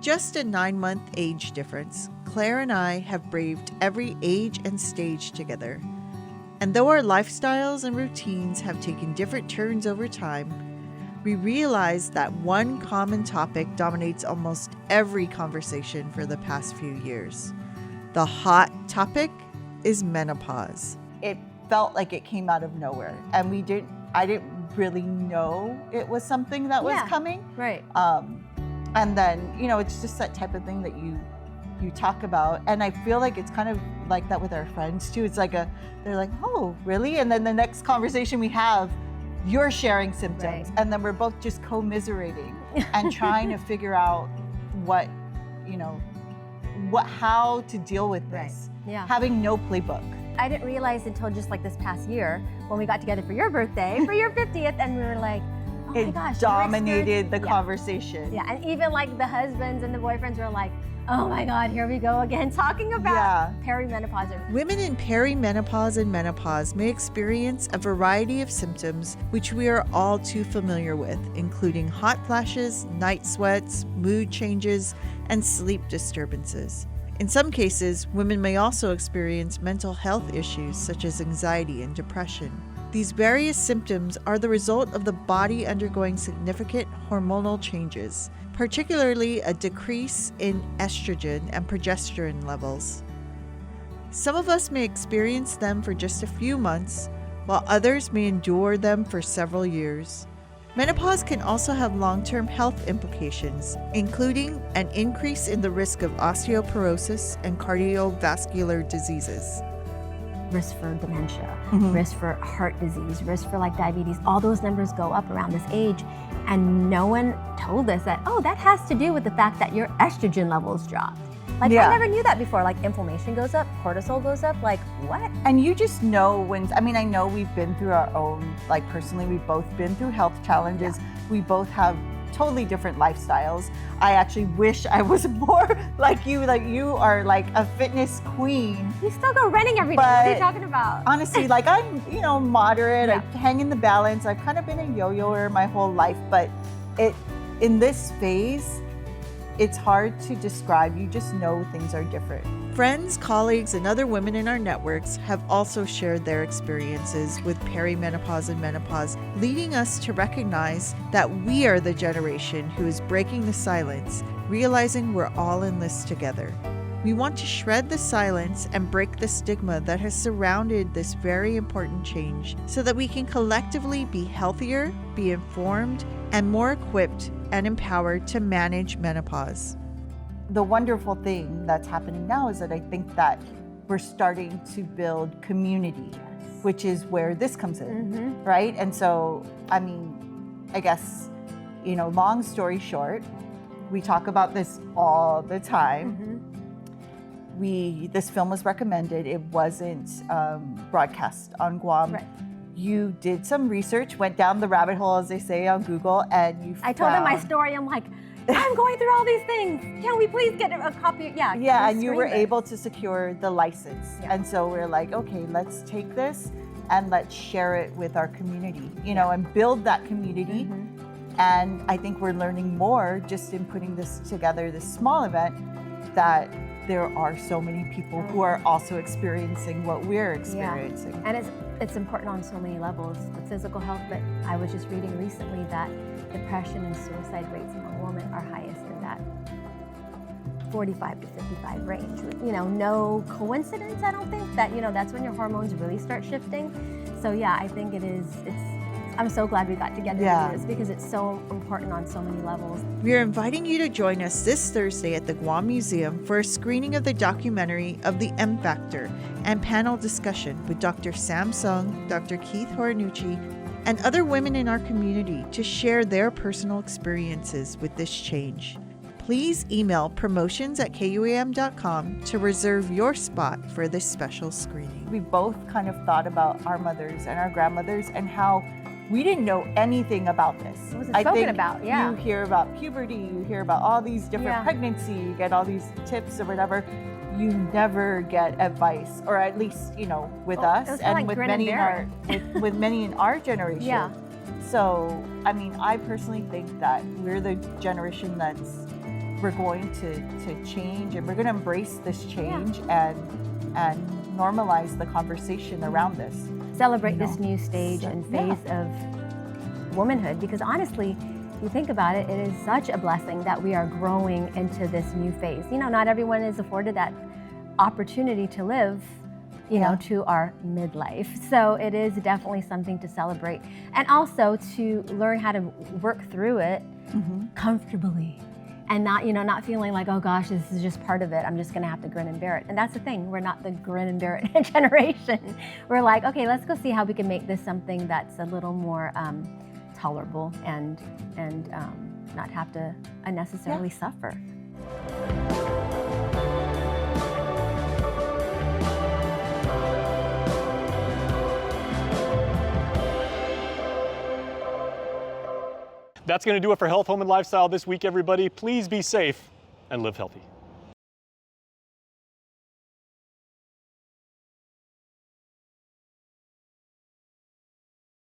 just a 9-month age difference, Claire and I have braved every age and stage together. And though our lifestyles and routines have taken different turns over time, we realize that one common topic dominates almost every conversation for the past few years. The hot topic is menopause. It felt like it came out of nowhere, and I didn't really know it was something that was coming. Right. And then, it's just that type of thing that you talk about. And I feel like it's kind of like that with our friends too. It's like they're like, oh, really? And then the next conversation we have, you're sharing symptoms. Right. And then we're both just commiserating and trying to figure out how to deal with this. Right. Yeah. Having no playbook. I didn't realize until just like this past year when we got together for your birthday, for your 50th, and we were like, oh my gosh. It dominated the conversation. Yeah, and even like the husbands and the boyfriends were like, oh my God, here we go again, talking about perimenopause. Women in perimenopause and menopause may experience a variety of symptoms which we are all too familiar with, including hot flashes, night sweats, mood changes, and sleep disturbances. In some cases, women may also experience mental health issues such as anxiety and depression. These various symptoms are the result of the body undergoing significant hormonal changes, particularly a decrease in estrogen and progesterone levels. Some of us may experience them for just a few months, while others may endure them for several years. Menopause can also have long-term health implications, including an increase in the risk of osteoporosis and cardiovascular diseases. Risk for dementia, risk for heart disease, risk for like diabetes, all those numbers go up around this age. And no one told us that, that has to do with the fact that your estrogen levels dropped. I never knew that before. Like inflammation goes up, cortisol goes up, like what? And you just know I know we've been through our own, like personally, we've both been through health challenges. Yeah. We both have totally different lifestyles. I actually wish I was more like you are like a fitness queen. You still go running every day. What are you talking about? Honestly, like I'm, moderate. Yeah. I hang in the balance. I've kind of been a yo-yoer my whole life, but in this phase, it's hard to describe. You just know things are different. Friends, colleagues, and other women in our networks have also shared their experiences with perimenopause and menopause, leading us to recognize that we are the generation who is breaking the silence, realizing we're all in this together. We want to shred the silence and break the stigma that has surrounded this very important change so that we can collectively be healthier, be informed, and more equipped and empowered to manage menopause. The wonderful thing that's happening now is that I think that we're starting to build community, which is where this comes in, right? And so, I guess, long story short, we talk about this all the time. This film was recommended. It wasn't broadcast on Guam. Right. You did some research, went down the rabbit hole, as they say on Google, and I told them my story. I'm like, I'm going through all these things. Can we please get a copy? Yeah, and you were able to secure the license. Yeah. And so we're like, okay, let's take this and let's share it with our community, and build that community. And I think we're learning more just in putting this together, this small event, that there are so many people who are also experiencing what we're experiencing. Yeah. And it's important on so many levels, the physical health, but I was just reading recently that depression and suicide rates among women are highest in that 45 to 55 range. No coincidence, I don't think, that, that's when your hormones really start shifting. So yeah, I think I'm so glad we got together to do this because it's so important on so many levels. We are inviting you to join us this Thursday at the Guam Museum for a screening of the documentary of the M Factor and panel discussion with Dr. Sam Sung, Dr. Keith Horinucci, and other women in our community to share their personal experiences with this change. Please email promotions@kuam.com to reserve your spot for this special screening. We both kind of thought about our mothers and our grandmothers and how we didn't know anything about this. It wasn't spoken about, You hear about puberty, you hear about all these different pregnancy, you get all these tips or whatever. You never get advice, or at least, with us and with many in our generation. Yeah. So, I personally think that we're the generation that's we're going to change, and we're going to embrace this change and normalize the conversation around this. Celebrate this new stage and phase of womanhood, because honestly, you think about it, it is such a blessing that we are growing into this new phase. You know, not everyone is afforded that opportunity to live, you know, to our midlife. So it is definitely something to celebrate, and also to learn how to work through it comfortably, and not, you know, not feeling like, oh gosh, this is just part of it, I'm just gonna have to grin and bear it. And that's the thing, we're not the grin and bear it generation. We're like, okay, let's go see how we can make this something that's a little more tolerable and not have to unnecessarily suffer. That's going to do it for Health, Home, and Lifestyle this week, everybody. Please be safe and live healthy.